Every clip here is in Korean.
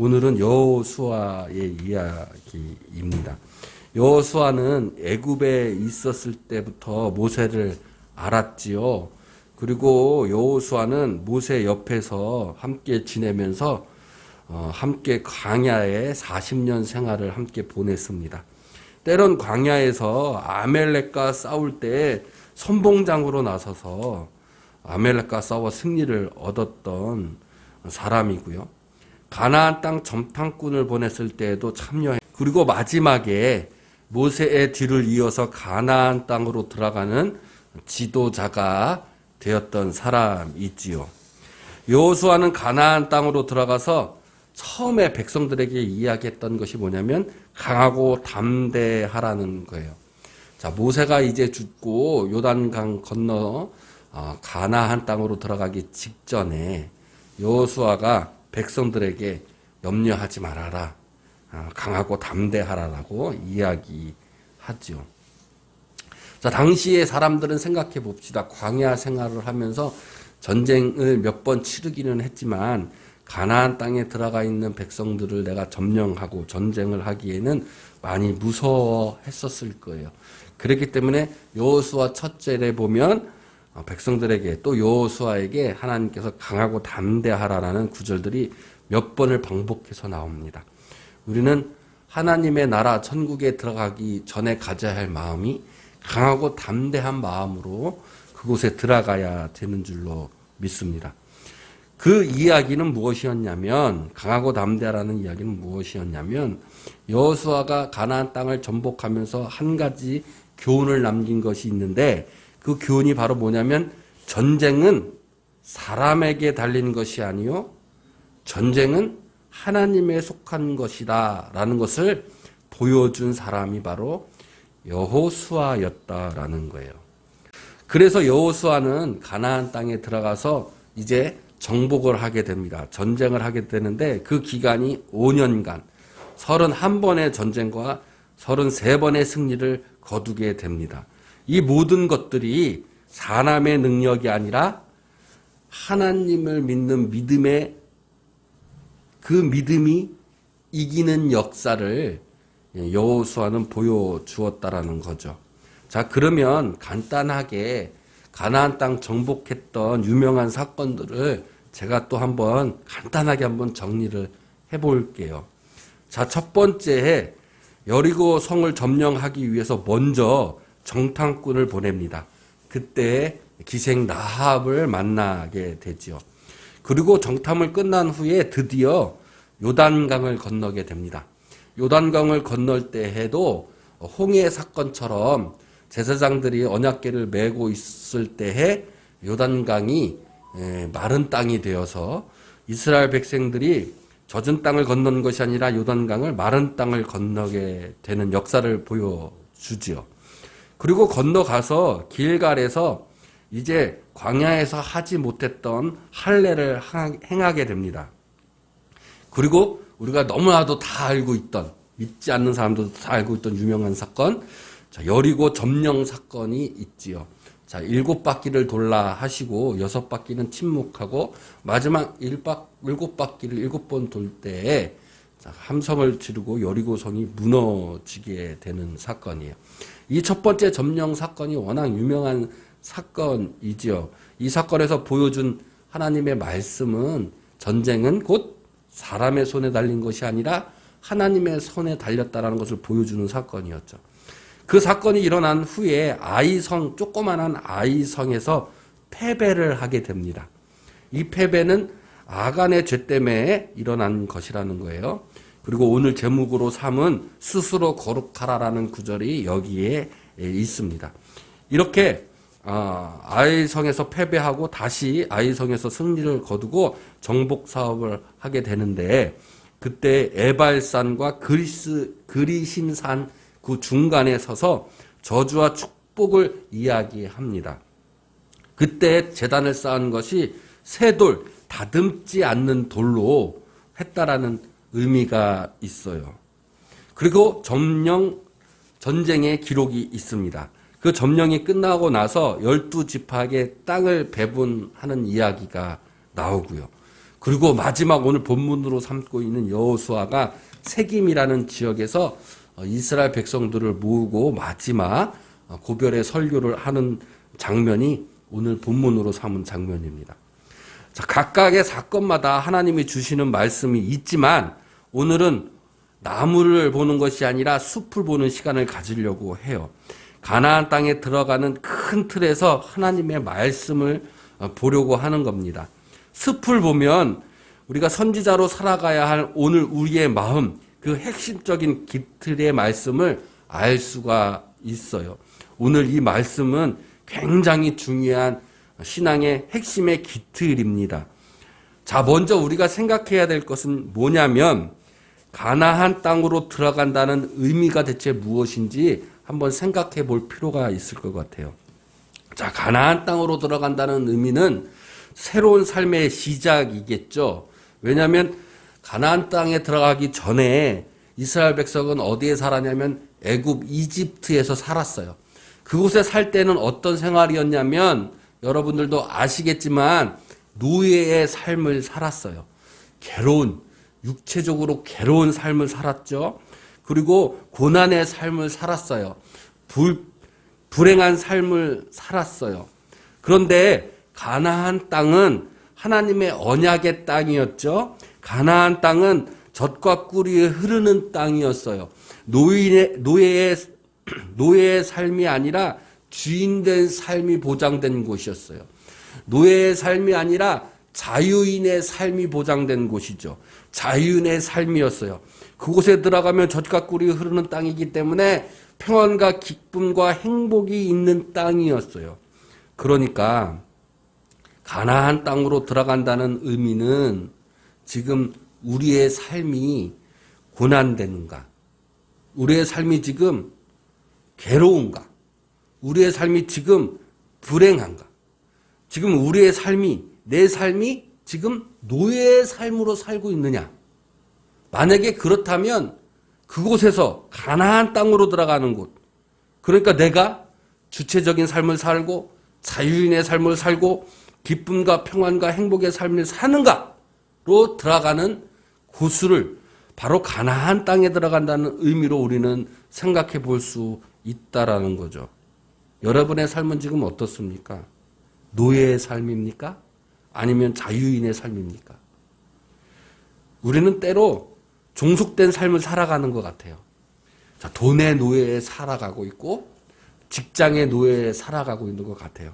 오늘은 여호수아의 이야기입니다. 여호수아는 애굽에 있었을 때부터 모세를 알았지요. 그리고 여호수아는 모세 옆에서 함께 지내면서 함께 광야에 40년 생활을 함께 보냈습니다. 때론 광야에서 아멜렉과 싸울 때 선봉장으로 나서서 아멜렉과 싸워 승리를 얻었던 사람이고요. 가나안 땅 점탕꾼을 보냈을 때에도 참여해. 그리고 마지막에 모세의 뒤를 이어서 가나안 땅으로 들어가는 지도자가 되었던 사람이지요. 여호수아는 가나안 땅으로 들어가서 처음에 백성들에게 이야기했던 것이 뭐냐면 강하고 담대하라는 거예요. 자, 모세가 이제 죽고 요단강 건너 가나안 땅으로 들어가기 직전에 여호수아가 백성들에게 염려하지 말아라, 강하고 담대하라라고 이야기하죠. 자, 당시의 사람들은 생각해 봅시다. 광야 생활을 하면서 전쟁을 몇 번 치르기는 했지만 가나안 땅에 들어가 있는 백성들을 내가 점령하고 전쟁을 하기에는 많이 무서워했었을 거예요. 그렇기 때문에 여호수아 첫절에 보면 백성들에게 또 여호수아에게 하나님께서 강하고 담대하라라는 구절들이 몇 번을 반복해서 나옵니다. 우리는 하나님의 나라 천국에 들어가기 전에 가져야 할 마음이 강하고 담대한 마음으로 그곳에 들어가야 되는 줄로 믿습니다. 그 이야기는 무엇이었냐면, 강하고 담대하라는 이야기는 무엇이었냐면, 여호수아가 가나안 땅을 정복하면서 한 가지 교훈을 남긴 것이 있는데, 그 교훈이 바로 뭐냐면, 전쟁은 사람에게 달린 것이 아니요, 전쟁은 하나님에 속한 것이다 라는 것을 보여준 사람이 바로 여호수아였다라는 거예요. 그래서 여호수아는 가나안 땅에 들어가서 이제 정복을 하게 됩니다. 전쟁을 하게 되는데 그 기간이 5년간 31번의 전쟁과 33번의 승리를 거두게 됩니다. 이 모든 것들이 사람의 능력이 아니라 하나님을 믿는 믿음의 그 믿음이 이기는 역사를 여호수아는 보여주었다라는 거죠. 자, 그러면 간단하게 가나안 땅 정복했던 유명한 사건들을 제가 또 한번 간단하게 한번 정리를 해볼게요. 자, 첫 번째, 여리고 성을 점령하기 위해서 먼저 정탐꾼을 보냅니다. 그때 기생 라합을 만나게 되죠. 그리고 정탐을 끝난 후에 드디어 요단강을 건너게 됩니다. 요단강을 건널 때에도 홍해 사건처럼 제사장들이 언약궤를 메고 있을 때에 요단강이 마른 땅이 되어서 이스라엘 백성들이 젖은 땅을 건너는 것이 아니라 요단강을 마른 땅을 건너게 되는 역사를 보여주지요. 그리고 건너가서 길갈에서 이제 광야에서 하지 못했던 할례를 행하게 됩니다. 그리고 우리가 너무나도 다 알고 있던, 믿지 않는 사람들도 다 알고 있던 유명한 사건, 자, 여리고 점령 사건이 있지요. 자, 7바퀴를 돌라 하시고 6바퀴는 침묵하고 마지막 7바퀴를 7번 돌 때에 함성을 지르고 여리고성이 무너지게 되는 사건이에요. 이 첫 번째 점령 사건이 워낙 유명한 사건이지요. 이 사건에서 보여준 하나님의 말씀은 전쟁은 곧 사람의 손에 달린 것이 아니라 하나님의 손에 달렸다라는 것을 보여주는 사건이었죠. 그 사건이 일어난 후에 아이성, 조그만한 아이성에서 패배를 하게 됩니다. 이 패배는 아간의 죄 때문에 일어난 것이라는 거예요. 그리고 오늘 제목으로 삼은 스스로 거룩하라라는 구절이 여기에 있습니다. 이렇게 아이성에서 패배하고 다시 아이성에서 승리를 거두고 정복 사업을 하게 되는데, 그때 에발산과 그리심산 그 중간에 서서 저주와 축복을 이야기합니다. 그때 제단을 쌓은 것이 새 돌, 다듬지 않는 돌로 했다라는 의미가 있어요. 그리고 점령 전쟁의 기록이 있습니다. 그 점령이 끝나고 나서 12지파에게 땅을 배분하는 이야기가 나오고요. 그리고 마지막 오늘 본문으로 삼고 있는 여호수아가 세김이라는 지역에서 이스라엘 백성들을 모으고 마지막 고별의 설교를 하는 장면이 오늘 본문으로 삼은 장면입니다. 자, 각각의 사건마다 하나님이 주시는 말씀이 있지만 오늘은 나무를 보는 것이 아니라 숲을 보는 시간을 가지려고 해요. 가나안 땅에 들어가는 큰 틀에서 하나님의 말씀을 보려고 하는 겁니다. 숲을 보면 우리가 선지자로 살아가야 할 오늘 우리의 마음, 그 핵심적인 기틀의 말씀을 알 수가 있어요. 오늘 이 말씀은 굉장히 중요한 신앙의 핵심의 기틀입니다. 자, 먼저 우리가 생각해야 될 것은 뭐냐면 가나안 땅으로 들어간다는 의미가 대체 무엇인지 한번 생각해 볼 필요가 있을 것 같아요. 자, 가나안 땅으로 들어간다는 의미는 새로운 삶의 시작이겠죠. 왜냐하면 가나안 땅에 들어가기 전에 이스라엘 백성은 어디에 살았냐면 애굽 이집트에서 살았어요. 그곳에 살 때는 어떤 생활이었냐면 여러분들도 아시겠지만 노예의 삶을 살았어요. 육체적으로 괴로운 삶을 살았죠. 그리고 고난의 삶을 살았어요. 불행한 삶을 살았어요. 그런데 가나안 땅은 하나님의 언약의 땅이었죠. 가나안 땅은 젖과 꿀이 흐르는 땅이었어요. 노예의 삶이 아니라 주인된 삶이 보장된 곳이었어요. 노예의 삶이 아니라 자유인의 삶이 보장된 곳이죠. 자유인의 삶이었어요. 그곳에 들어가면 젖과 꿀이 흐르는 땅이기 때문에 평안과 기쁨과 행복이 있는 땅이었어요. 그러니까 가나안 땅으로 들어간다는 의미는 지금 우리의 삶이 고난되는가? 우리의 삶이 지금 괴로운가? 우리의 삶이 지금 불행한가? 지금 우리의 삶이, 내 삶이 지금 노예의 삶으로 살고 있느냐? 만약에 그렇다면 그곳에서 가나안 땅으로 들어가는 곳, 그러니까 내가 주체적인 삶을 살고 자유인의 삶을 살고 기쁨과 평안과 행복의 삶을 사는가로 들어가는 곳을 바로 가나안 땅에 들어간다는 의미로 우리는 생각해 볼 수 있다라는 거죠. 여러분의 삶은 지금 어떻습니까? 노예의 삶입니까? 아니면 자유인의 삶입니까? 우리는 때로 종속된 삶을 살아가는 것 같아요. 자, 돈의 노예에 살아가고 있고 직장의 노예에 살아가고 있는 것 같아요.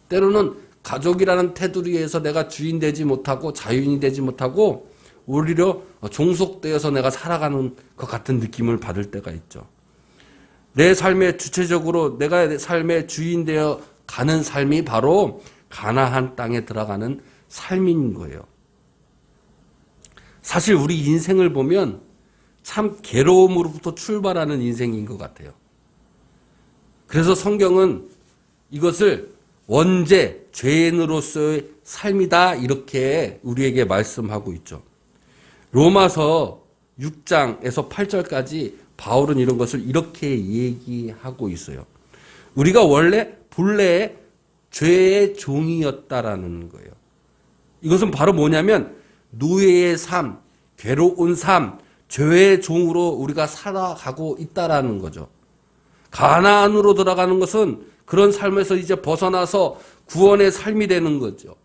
때로는 가족이라는 테두리에서 내가 주인 되지 못하고 자유인이 되지 못하고 오히려 종속되어서 내가 살아가는 것 같은 느낌을 받을 때가 있죠. 내 삶의 주체적으로 내가 내 삶의 주인 되어 가는 삶이 바로 가나안 땅에 들어가는 삶인 거예요. 사실 우리 인생을 보면 참 괴로움으로부터 출발하는 인생인 것 같아요. 그래서 성경은 이것을 원죄, 죄인으로서의 삶이다 이렇게 우리에게 말씀하고 있죠. 로마서 6장에서 8절까지 바울은 이런 것을 이렇게 얘기하고 있어요. 우리가 원래 본래 죄의 종이었다라는 거예요. 이것은 바로 뭐냐면 노예의 삶, 괴로운 삶, 죄의 종으로 우리가 살아가고 있다라는 거죠. 가나안으로 들어가는 것은 그런 삶에서 이제 벗어나서 구원의 삶이 되는 거죠.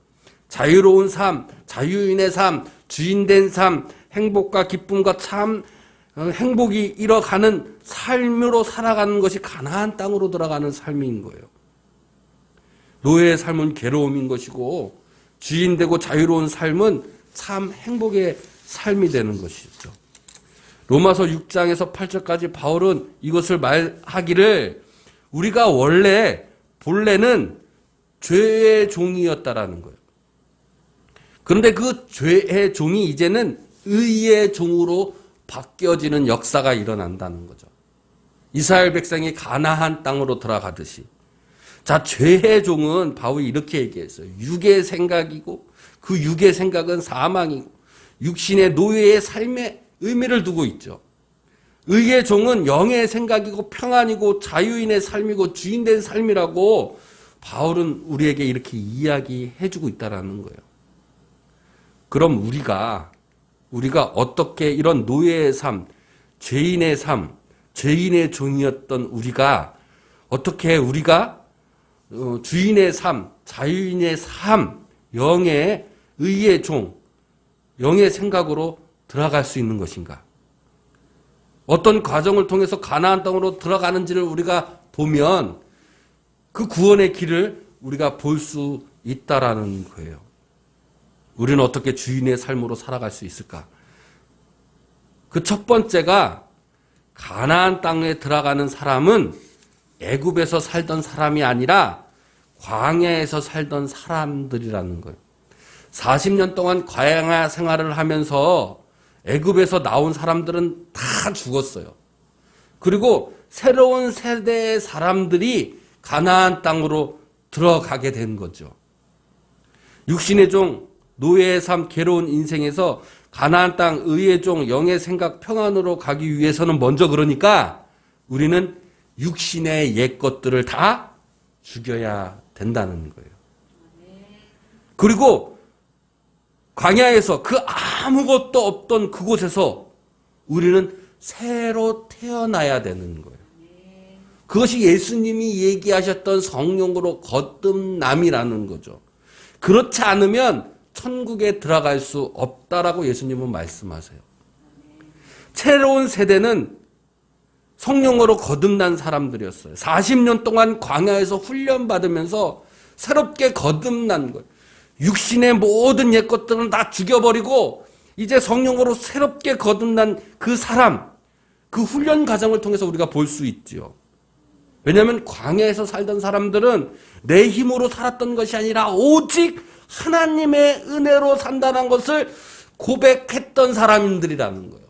자유로운 삶, 자유인의 삶, 주인된 삶, 행복과 기쁨과 참 행복이 이뤄가는 삶으로 살아가는 것이 가나안 땅으로 들어가는 삶인 거예요. 노예의 삶은 괴로움인 것이고 주인되고 자유로운 삶은 참 행복의 삶이 되는 것이죠. 로마서 6장에서 8절까지 바울은 이것을 말하기를 우리가 본래는 죄의 종이었다라는 거예요. 그런데 그 죄의 종이 이제는 의의 종으로 바뀌어지는 역사가 일어난다는 거죠. 이스라엘 백성이 가나안 땅으로 들어가듯이. 자, 죄의 종은 바울이 이렇게 얘기했어요. 육의 생각이고 그 육의 생각은 사망이고 육신의 노예의 삶의 의미를 두고 있죠. 의의 종은 영의 생각이고 평안이고 자유인의 삶이고 주인된 삶이라고 바울은 우리에게 이렇게 이야기해주고 있다는 거예요. 그럼 우리가 어떻게 이런 노예의 삶, 죄인의 삶, 죄인의 종이었던 우리가 어떻게 우리가 주인의 삶, 자유인의 삶, 영의 의의 종, 영의 생각으로 들어갈 수 있는 것인가? 어떤 과정을 통해서 가나안 땅으로 들어가는지를 우리가 보면 그 구원의 길을 우리가 볼 수 있다라는 거예요. 우리는 어떻게 주인의 삶으로 살아갈 수 있을까? 그 첫 번째가 가나안 땅에 들어가는 사람은 애굽에서 살던 사람이 아니라 광야에서 살던 사람들이라는 거예요. 40년 동안 광야 생활을 하면서 애굽에서 나온 사람들은 다 죽었어요. 그리고 새로운 세대의 사람들이 가나안 땅으로 들어가게 된 거죠. 육신의 종, 노예의 삶, 괴로운 인생에서 가나안 땅, 의의 종, 영의 생각, 평안으로 가기 위해서는 먼저 그러니까 우리는 육신의 옛 것들을 다 죽여야 된다는 거예요. 그리고 광야에서 그 아무것도 없던 그곳에서 우리는 새로 태어나야 되는 거예요. 그것이 예수님이 얘기하셨던 성령으로 거듭남이라는 거죠. 그렇지 않으면 천국에 들어갈 수 없다라고 예수님은 말씀하세요. 새로운 세대는 성령으로 거듭난 사람들이었어요. 40년 동안 광야에서 훈련받으면서 새롭게 거듭난 거예요. 육신의 모든 옛 것들은 다 죽여버리고 이제 성령으로 새롭게 거듭난 그 사람, 그 훈련 과정을 통해서 우리가 볼 수 있죠. 왜냐하면 광야에서 살던 사람들은 내 힘으로 살았던 것이 아니라 오직 하나님의 은혜로 산다는 것을 고백했던 사람들이라는 거예요.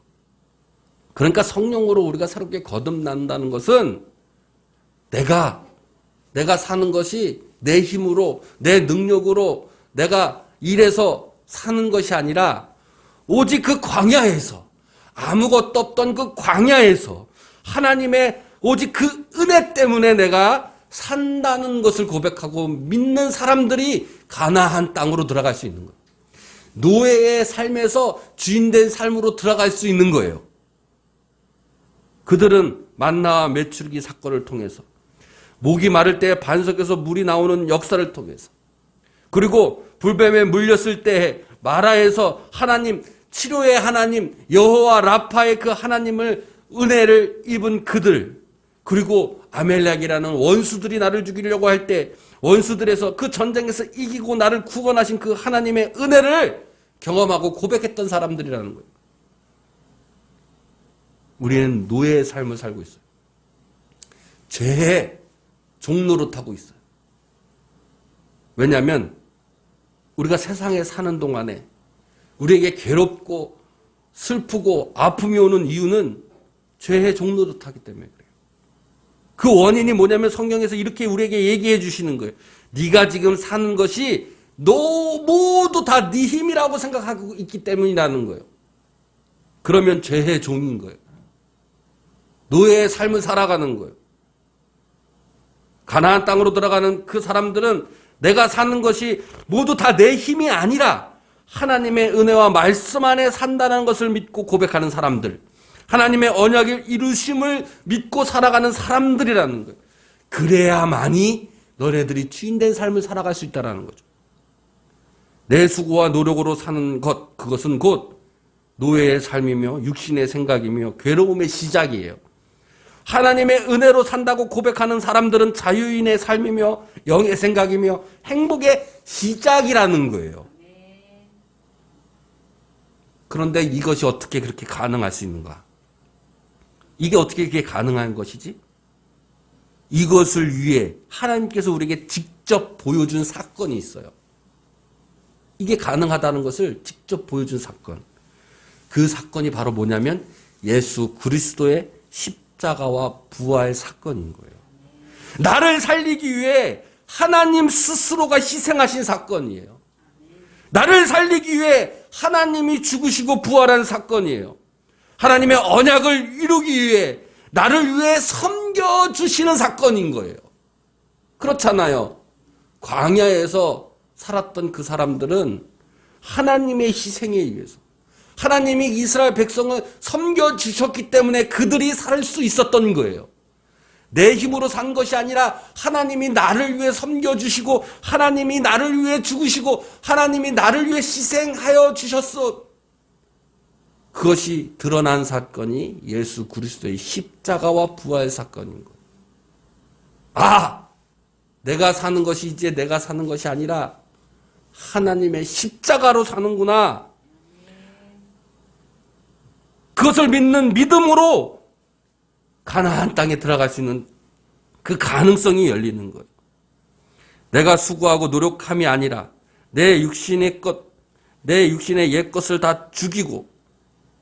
그러니까 성령으로 우리가 새롭게 거듭난다는 것은 내가 사는 것이 내 힘으로, 내 능력으로 내가 일해서 사는 것이 아니라 오직 그 광야에서, 아무것도 없던 그 광야에서 하나님의 오직 그 은혜 때문에 내가 산다는 것을 고백하고 믿는 사람들이 가나안 땅으로 들어갈 수 있는 거예요. 노예의 삶에서 주인된 삶으로 들어갈 수 있는 거예요. 그들은 만나와 메추르기 사건을 통해서, 목이 마를 때 반석에서 물이 나오는 역사를 통해서, 그리고 불뱀에 물렸을 때 마라에서 하나님, 치료의 하나님 여호와 라파의 그 하나님을 은혜를 입은 그들, 그리고 아멜렉이라는 원수들이 나를 죽이려고 할 때 원수들에서 그 전쟁에서 이기고 나를 구원하신 그 하나님의 은혜를 경험하고 고백했던 사람들이라는 거예요. 우리는 노예의 삶을 살고 있어요. 죄의 종노릇하고 있어요. 왜냐하면 우리가 세상에 사는 동안에 우리에게 괴롭고 슬프고 아픔이 오는 이유는 죄의 종노릇하기 때문에 그래요. 그 원인이 뭐냐면 성경에서 이렇게 우리에게 얘기해 주시는 거예요. 네가 지금 사는 것이 너 모두 다 네 힘이라고 생각하고 있기 때문이라는 거예요. 그러면 죄의 종인 거예요. 노예의 삶을 살아가는 거예요. 가나안 땅으로 들어가는 그 사람들은 내가 사는 것이 모두 다 내 힘이 아니라 하나님의 은혜와 말씀 안에 산다는 것을 믿고 고백하는 사람들, 하나님의 언약을 이루심을 믿고 살아가는 사람들이라는 거예요. 그래야만이 너네들이 주인된 삶을 살아갈 수 있다는 거죠. 내 수고와 노력으로 사는 것, 그것은 곧 노예의 삶이며 육신의 생각이며 괴로움의 시작이에요. 하나님의 은혜로 산다고 고백하는 사람들은 자유인의 삶이며 영의 생각이며 행복의 시작이라는 거예요. 그런데 이것이 어떻게 그렇게 가능할 수 있는가? 이게 어떻게 그렇게 가능한 것이지? 이것을 위해 하나님께서 우리에게 직접 보여준 사건이 있어요. 이게 가능하다는 것을 직접 보여준 사건. 그 사건이 바로 뭐냐면 예수 그리스도의 십자가와 부활 사건인 거예요. 나를 살리기 위해 하나님 스스로가 희생하신 사건이에요. 나를 살리기 위해 하나님이 죽으시고 부활한 사건이에요. 하나님의 언약을 이루기 위해 나를 위해 섬겨주시는 사건인 거예요. 그렇잖아요. 광야에서 살았던 그 사람들은 하나님의 희생에 의해서 하나님이 이스라엘 백성을 섬겨주셨기 때문에 그들이 살 수 있었던 거예요. 내 힘으로 산 것이 아니라 하나님이 나를 위해 섬겨주시고 하나님이 나를 위해 죽으시고 하나님이 나를 위해 희생하여 주셨어. 그것이 드러난 사건이 예수 그리스도의 십자가와 부활 사건인 거예요. 아! 내가 사는 것이 이제 내가 사는 것이 아니라 하나님의 십자가로 사는구나. 그것을 믿는 믿음으로 가나안 땅에 들어갈 수 있는 그 가능성이 열리는 거예요. 내가 수고하고 노력함이 아니라 내 육신의 옛 것을 다 죽이고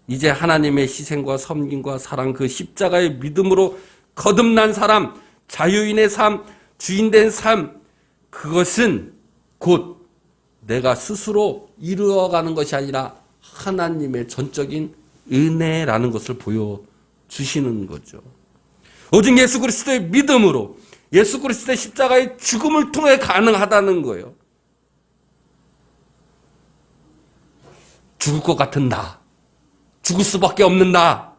이제 하나님의 희생과 섬김과 사랑 그 십자가의 믿음으로 거듭난 사람, 자유인의 삶, 주인된 삶, 그것은 곧 내가 스스로 이루어가는 것이 아니라 하나님의 전적인 은혜라는 것을 보여주시는 거죠. 오직 예수 그리스도의 믿음으로 예수 그리스도의 십자가의 죽음을 통해 가능하다는 거예요. 죽을 것 같은 나, 죽을 수밖에 없는 나,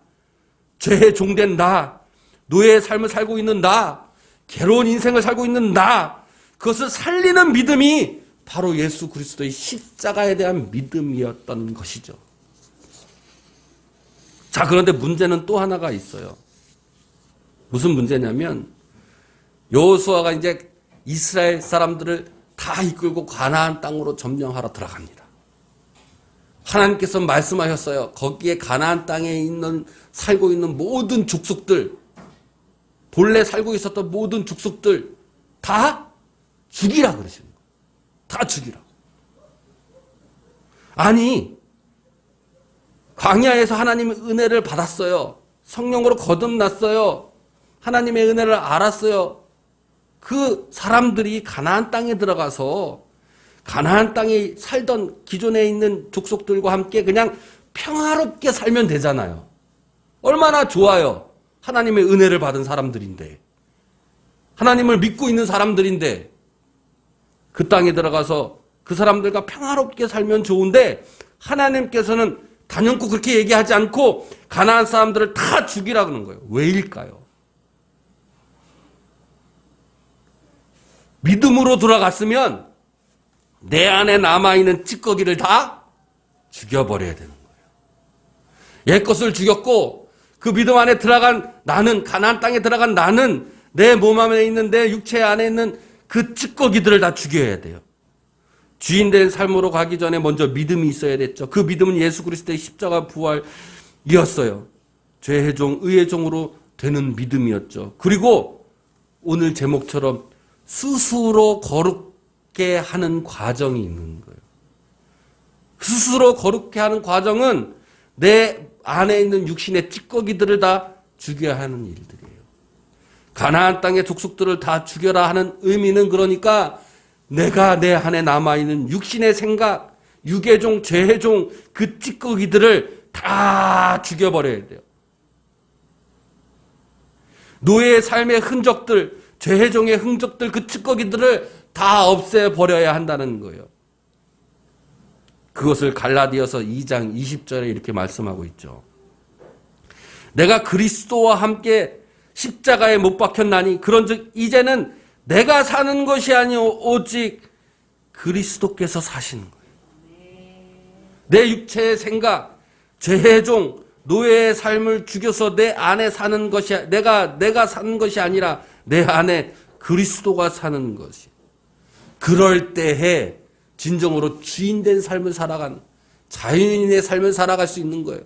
죄의 종된 나, 노예의 삶을 살고 있는 나, 괴로운 인생을 살고 있는 나, 그것을 살리는 믿음이 바로 예수 그리스도의 십자가에 대한 믿음이었던 것이죠. 자, 그런데 문제는 또 하나가 있어요. 무슨 문제냐면 여호수아가 이제 이스라엘 사람들을 다 이끌고 가나안 땅으로 점령하러 들어갑니다. 하나님께서 말씀하셨어요. 거기에 가나안 땅에 살고 있는 모든 족속들, 본래 살고 있었던 모든 족속들 다 죽이라 그러시는 거예요. 다 죽이라. 아니, 광야에서 하나님의 은혜를 받았어요. 성령으로 거듭났어요. 하나님의 은혜를 알았어요. 그 사람들이 가나안 땅에 들어가서 가나안 땅에 살던 기존에 있는 족속들과 함께 그냥 평화롭게 살면 되잖아요. 얼마나 좋아요. 하나님의 은혜를 받은 사람들인데, 하나님을 믿고 있는 사람들인데, 그 땅에 들어가서 그 사람들과 평화롭게 살면 좋은데 하나님께서는 단연코 그렇게 얘기하지 않고 가나안 사람들을 다 죽이라 그러는 거예요. 왜일까요? 믿음으로 돌아갔으면 내 안에 남아있는 찌꺼기를 다 죽여버려야 되는 거예요. 옛 것을 죽였고 그 믿음 안에 들어간 나는, 가나안 땅에 들어간 나는 내 몸 안에 있는 내 육체 안에 있는 그 찌꺼기들을 다 죽여야 돼요. 주인된 삶으로 가기 전에 먼저 믿음이 있어야 됐죠. 그 믿음은 예수 그리스도의 십자가 부활이었어요. 죄의 종, 의의 종으로 되는 믿음이었죠. 그리고 오늘 제목처럼 스스로 거룩게 하는 과정이 있는 거예요. 스스로 거룩게 하는 과정은 내 안에 있는 육신의 찌꺼기들을 다 죽여야 하는 일들이에요. 가나안 땅의 족속들을 다 죽여라 하는 의미는 그러니까 내가 내 안에 남아있는 육신의 생각, 육의 종, 죄의 종, 그 찌꺼기들을 다 죽여버려야 돼요. 노예의 삶의 흔적들, 죄의 종의 흔적들, 그 찌꺼기들을 다 없애버려야 한다는 거예요. 그것을 갈라디아서 2장 20절에 이렇게 말씀하고 있죠. 내가 그리스도와 함께 십자가에 못 박혔나니 그런즉 이제는 내가 사는 것이 아니오 오직 그리스도께서 사시는 거예요. 내 육체의 생각, 죄의 종, 노예의 삶을 죽여서 내 안에 사는 것이 내가 사는 것이 아니라 내 안에 그리스도가 사는 것이. 그럴 때에 진정으로 주인된 삶을 살아가는 자유인의 삶을 살아갈 수 있는 거예요.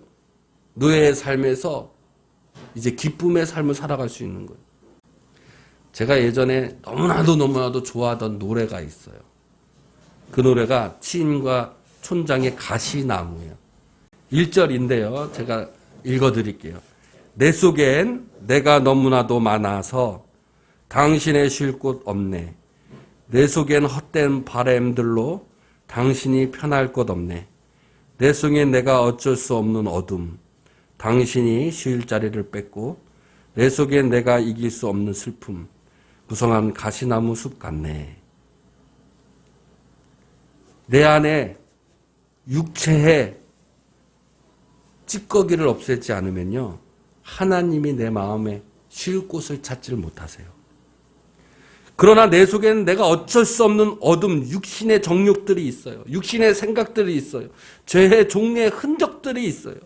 노예의 삶에서 이제 기쁨의 삶을 살아갈 수 있는 거예요. 제가 예전에 너무나도 좋아하던 노래가 있어요. 그 노래가 치인과 촌장의 가시나무예요. 1절인데요. 제가 읽어드릴게요. 내 속엔 내가 너무나도 많아서 당신의 쉴 곳 없네. 내 속엔 헛된 바램들로 당신이 편할 것 없네. 내 속엔 내가 어쩔 수 없는 어둠. 당신이 쉴 자리를 뺏고 내 속엔 내가 이길 수 없는 슬픔. 무성한 가시나무 숲 같네. 내 안에 육체의 찌꺼기를 없애지 않으면요, 하나님이 내 마음에 쉴 곳을 찾지를 못하세요. 그러나 내 속에는 내가 어쩔 수 없는 어둠, 육신의 정욕들이 있어요. 육신의 생각들이 있어요. 죄의 종의 흔적들이 있어요.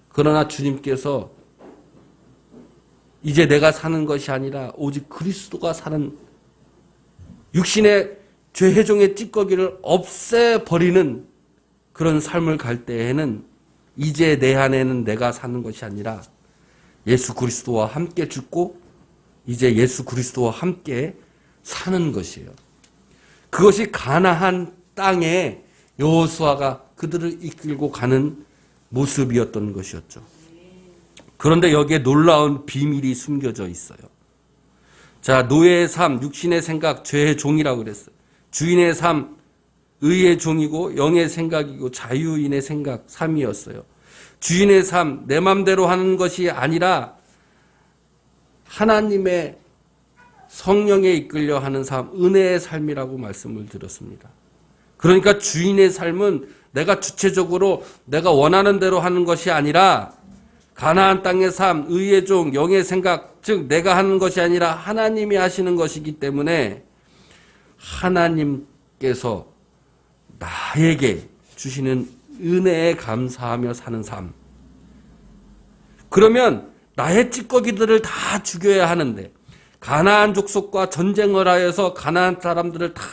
그러나 주님께서 이제 내가 사는 것이 아니라 오직 그리스도가 사는, 육신의 죄의 종의 찌꺼기를 없애버리는 그런 삶을 갈 때에는 이제 내 안에는 내가 사는 것이 아니라 예수 그리스도와 함께 죽고 이제 예수 그리스도와 함께 사는 것이에요. 그것이 가나안 땅에 여호수아가 그들을 이끌고 가는 모습이었던 것이었죠. 그런데 여기에 놀라운 비밀이 숨겨져 있어요. 자, 노예의 삶, 육신의 생각, 죄의 종이라고 그랬어요. 주인의 삶, 의의 종이고 영의 생각이고 자유인의 생각, 삶이었어요. 주인의 삶, 내 맘대로 하는 것이 아니라 하나님의 성령에 이끌려 하는 삶, 은혜의 삶이라고 말씀을 드렸습니다. 그러니까 주인의 삶은 내가 주체적으로 내가 원하는 대로 하는 것이 아니라 가나안 땅의 삶, 의의 종, 영의 생각, 즉 내가 하는 것이 아니라 하나님이 하시는 것이기 때문에 하나님께서 나에게 주시는 은혜에 감사하며 사는 삶. 그러면 나의 찌꺼기들을 다 죽여야 하는데, 가나안 족속과 전쟁을 하여서 가나안 사람들을 다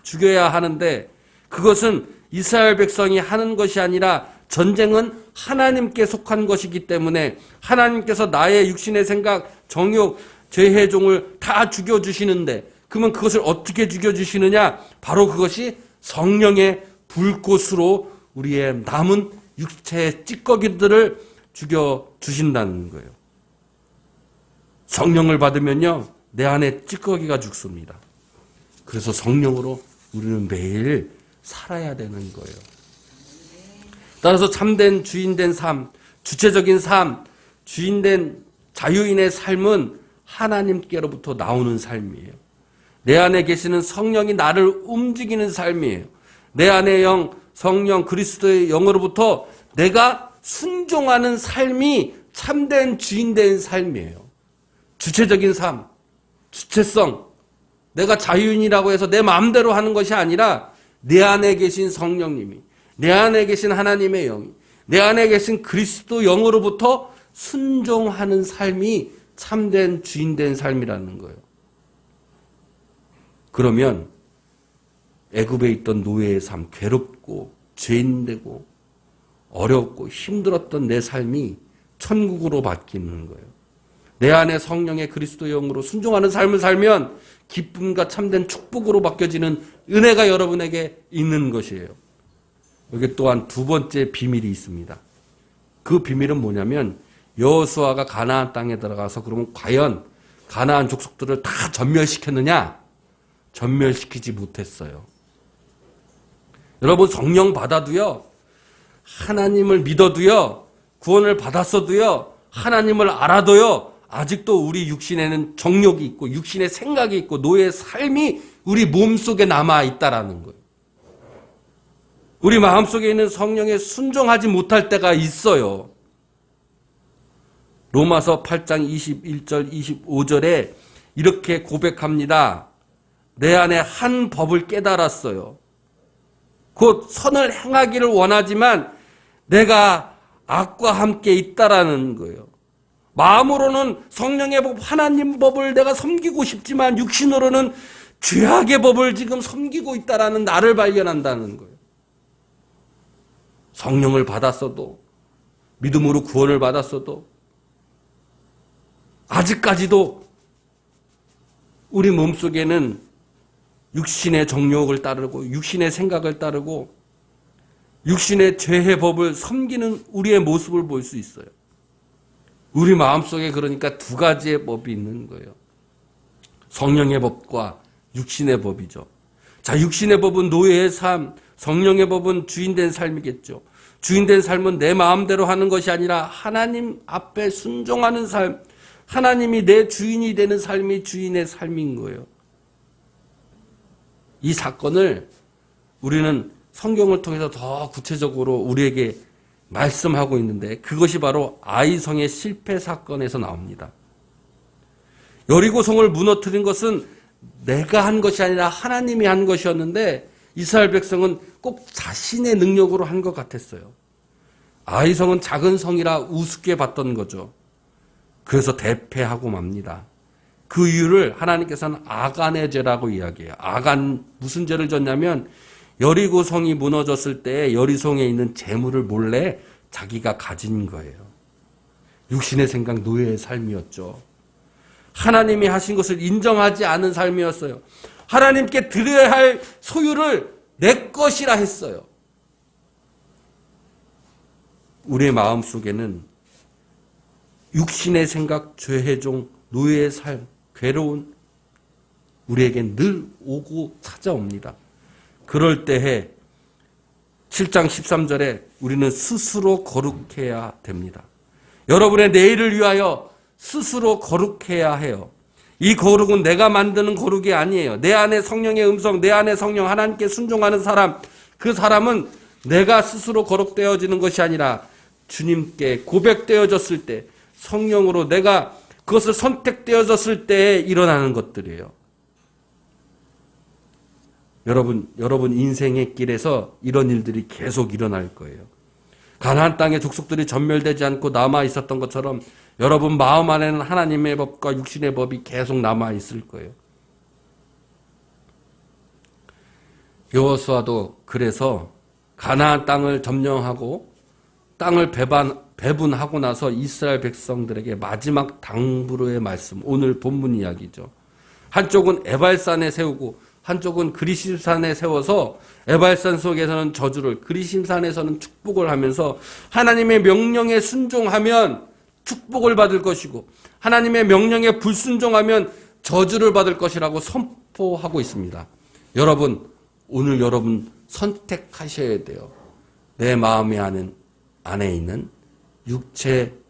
죽여야 하는데, 그것은 이스라엘 백성이 하는 것이 아니라 전쟁은 하나님께 속한 것이기 때문에 하나님께서 나의 육신의 생각, 정욕, 죄의 종을 다 죽여주시는데, 그러면 그것을 어떻게 죽여주시느냐? 바로 그것이 성령의 불꽃으로 우리의 남은 육체의 찌꺼기들을 죽여주신다는 거예요. 성령을 받으면요, 내 안에 찌꺼기가 죽습니다. 그래서 성령으로 우리는 매일 살아야 되는 거예요. 따라서 참된 주인된 삶, 주체적인 삶, 주인된 자유인의 삶은 하나님께로부터 나오는 삶이에요. 내 안에 계시는 성령이 나를 움직이는 삶이에요. 내 안의 영, 성령, 그리스도의 영으로부터 내가 순종하는 삶이 참된 주인된 삶이에요. 주체적인 삶, 주체성, 내가 자유인이라고 해서 내 마음대로 하는 것이 아니라 내 안에 계신 성령님이, 내 안에 계신 하나님의 영이, 내 안에 계신 그리스도 영으로부터 순종하는 삶이 참된 주인된 삶이라는 거예요. 그러면 애굽에 있던 노예의 삶, 괴롭고 죄인되고 어렵고 힘들었던 내 삶이 천국으로 바뀌는 거예요. 내 안에 성령의 그리스도 영으로 순종하는 삶을 살면 기쁨과 참된 축복으로 바뀌어지는 은혜가 여러분에게 있는 것이에요. 여기 또한 두 번째 비밀이 있습니다. 그 비밀은 뭐냐면 여호수아가 가나안 땅에 들어가서 그러면 과연 가나안 족속들을 다 전멸시켰느냐? 전멸시키지 못했어요. 여러분, 성령 받아도요, 하나님을 믿어도요, 구원을 받았어도요, 하나님을 알아도요, 아직도 우리 육신에는 정욕이 있고 육신의 생각이 있고 노예의 삶이 우리 몸속에 남아있다라는 거예요. 우리 마음속에 있는 성령에 순종하지 못할 때가 있어요. 로마서 8장 21절 25절에 이렇게 고백합니다. 내 안에 한 법을 깨달았어요. 곧 선을 행하기를 원하지만 내가 악과 함께 있다라는 거예요. 마음으로는 성령의 법, 하나님 법을 내가 섬기고 싶지만 육신으로는 죄악의 법을 지금 섬기고 있다라는 나를 발견한다는 거예요. 성령을 받았어도, 믿음으로 구원을 받았어도 아직까지도 우리 몸속에는 육신의 정욕을 따르고 육신의 생각을 따르고 육신의 죄의 법을 섬기는 우리의 모습을 볼 수 있어요. 우리 마음속에 그러니까 두 가지의 법이 있는 거예요. 성령의 법과 육신의 법이죠. 자, 육신의 법은 노예의 삶, 성령의 법은 주인된 삶이겠죠. 주인된 삶은 내 마음대로 하는 것이 아니라 하나님 앞에 순종하는 삶, 하나님이 내 주인이 되는 삶이 주인의 삶인 거예요. 이 사건을 우리는 성경을 통해서 더 구체적으로 우리에게 말씀하고 있는데 그것이 바로 아이성의 실패 사건에서 나옵니다. 여리고성을 무너뜨린 것은 내가 한 것이 아니라 하나님이 한 것이었는데 이스라엘 백성은 꼭 자신의 능력으로 한 것 같았어요. 아이성은 작은 성이라 우습게 봤던 거죠. 그래서 대패하고 맙니다. 그 이유를 하나님께서는 아간의 죄라고 이야기해요. 아간 무슨 죄를 졌냐면 여리고성이 무너졌을 때 여리성에 있는 재물을 몰래 자기가 가진 거예요. 육신의 생각, 노예의 삶이었죠. 하나님이 하신 것을 인정하지 않은 삶이었어요. 하나님께 드려야 할 소유를 내 것이라 했어요. 우리의 마음속에는 육신의 생각, 죄의 종, 노예의 삶, 괴로운 우리에겐 늘 오고 찾아옵니다. 그럴 때에 7장 13절에 우리는 스스로 거룩해야 됩니다. 여러분의 내일을 위하여 스스로 거룩해야 해요. 이 거룩은 내가 만드는 거룩이 아니에요. 내 안에 성령의 음성, 내 안에 성령 하나님께 순종하는 사람, 그 사람은 내가 스스로 거룩되어지는 것이 아니라 주님께 고백되어졌을 때 성령으로 내가 그것을 선택되어졌을 때 일어나는 것들이에요. 여러분 인생의 길에서 이런 일들이 계속 일어날 거예요. 가나안 땅의 족속들이 전멸되지 않고 남아 있었던 것처럼 여러분 마음 안에는 하나님의 법과 육신의 법이 계속 남아 있을 거예요. 여호수아도 그래서 가나안 땅을 점령하고 땅을 배분하고 나서 이스라엘 백성들에게 마지막 당부로의 말씀, 오늘 본문 이야기죠. 한쪽은 에발산에 세우고 한쪽은 그리심산에 세워서 에발산 속에서는 저주를, 그리심산에서는 축복을 하면서 하나님의 명령에 순종하면 축복을 받을 것이고 하나님의 명령에 불순종하면 저주를 받을 것이라고 선포하고 있습니다. 여러분, 오늘 여러분 선택하셔야 돼요. 내 마음의 안에 있는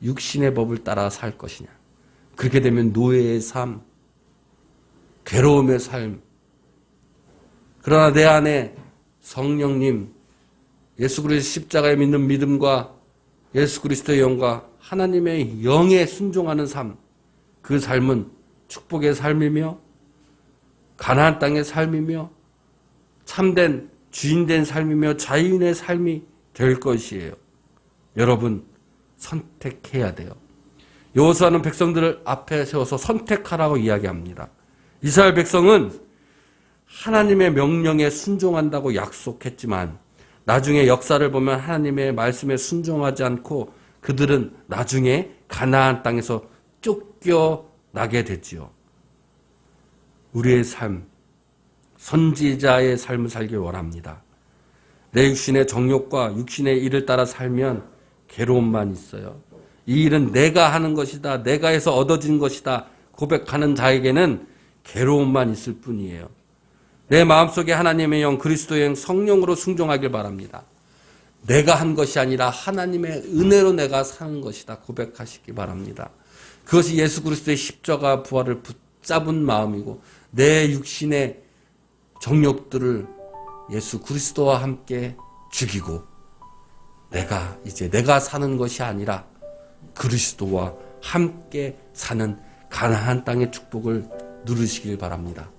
육신의 법을 따라 살 것이냐. 그렇게 되면 노예의 삶, 괴로움의 삶, 그러나 내 안에 성령님, 예수 그리스도 십자가에 믿는 믿음과 예수 그리스도의 영과 하나님의 영에 순종하는 삶, 그 삶은 축복의 삶이며 가나안 땅의 삶이며 참된 주인된 삶이며 자유인의 삶이 될 것이에요. 여러분 선택해야 돼요. 여호수아는 백성들을 앞에 세워서 선택하라고 이야기합니다. 이스라엘 백성은 하나님의 명령에 순종한다고 약속했지만 나중에 역사를 보면 하나님의 말씀에 순종하지 않고 그들은 나중에 가나안 땅에서 쫓겨나게 되지요. 우리의 삶, 선지자의 삶을 살길 원합니다. 내 육신의 정욕과 육신의 일을 따라 살면 괴로움만 있어요. 이 일은 내가 하는 것이다, 내가 해서 얻어진 것이다 고백하는 자에게는 괴로움만 있을 뿐이에요. 내 마음속에 하나님의 영, 그리스도의 영, 성령으로 순종하길 바랍니다. 내가 한 것이 아니라 하나님의 은혜로 내가 사는 것이다 고백하시기 바랍니다. 그것이 예수 그리스도의 십자가 부활을 붙잡은 마음이고 내 육신의 정욕들을 예수 그리스도와 함께 죽이고 내가 사는 것이 아니라 그리스도와 함께 사는 가나안 땅의 축복을 누리시길 바랍니다.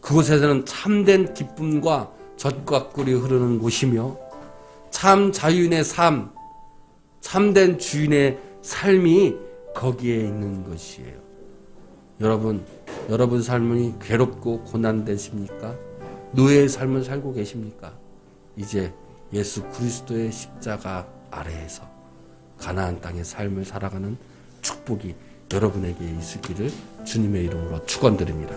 그곳에서는 참된 기쁨과 젖과 꿀이 흐르는 곳이며 참 자유인의 삶, 참된 주인의 삶이 거기에 있는 것이에요. 여러분 삶이 괴롭고 고난되십니까? 노예의 삶을 살고 계십니까? 이제 예수 그리스도의 십자가 아래에서 가나안 땅의 삶을 살아가는 축복이 여러분에게 있을기를 주님의 이름으로 축원드립니다.